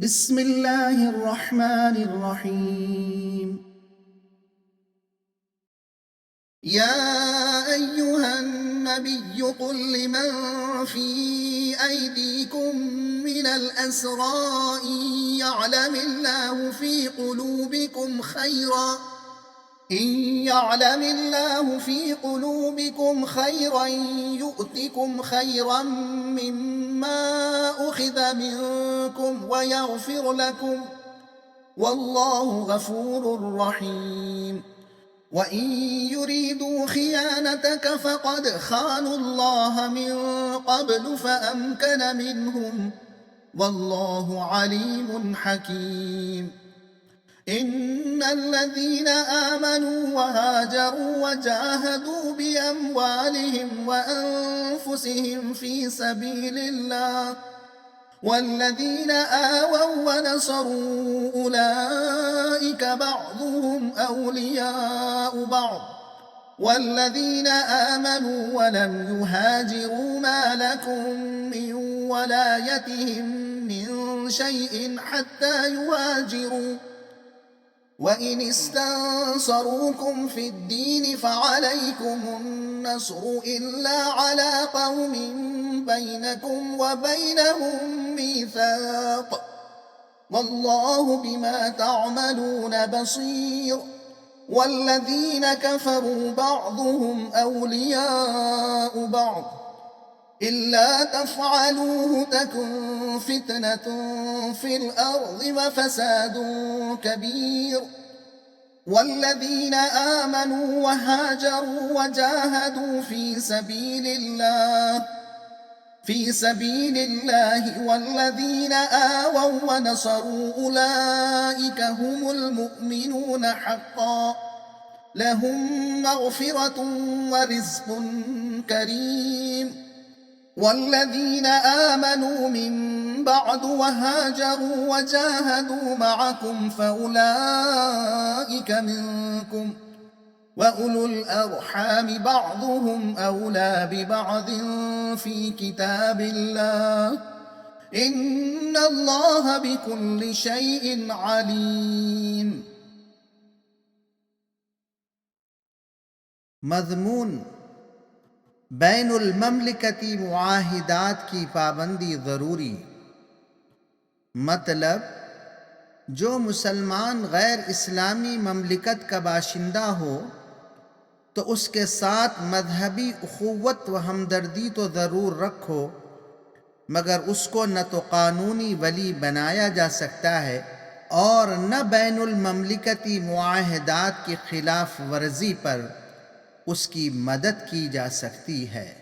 بسم الله الرحمن الرحيم. يا أيها النبي قل لمن في أيديكم من الأسرى إن يعلم الله في قلوبكم خيرا يؤتكم خيرا مما أخذ منكم ويغفر لكم، والله غفور رحيم. وإن يريدوا خيانتك فقد خانوا الله من قبل فأمكن منهم، والله عليم حكيم. إن الذين آمنوا وهاجروا وجاهدوا بأموالهم وأنفسهم في سبيل الله والذين آووا ونصروا أولئك بعضهم أولياء بعض، والذين آمنوا ولم يهاجروا ما لكم من ولايتهم من شيء حتى يهاجروا، وإن استنصروكم في الدين فعليكم النصر إلا على قوم بينكم وبينهم ميثاق، والله بما تعملون بصير. والذين كفروا بعضهم أولياء بعض، إلا تفعلوه تكن فتنة في الأرض وفساد كبير. والذين آمنوا وهاجروا وجاهدوا في سبيل الله والذين آووا ونصروا أولئك هم المؤمنون حقا، لهم مغفرة ورزق كريم. والذين آمنوا من بعد وهاجروا وجاهدوا معكم فأولئك منكم، وأولو الأرحام بعضهم أولى ببعض في كتاب الله، إن الله بكل شيء عليم. मज़मून बैनुल ममलिकती मुआहिदात की पाबंदी ज़रूरी। मतलब जो मुसलमान गैर इस्लामी ममलिकत का बाशिंदा हो तो उसके साथ मजहबी उख़ुव्वत व हमदर्दी तो ज़रूर रखो, मगर उसको न तो क़ानूनी वली बनाया जा सकता है और न बैनुल ममलिकती मुआहिदात की ख़िलाफ़ वर्जी पर उसकी मदद की जा सकती है।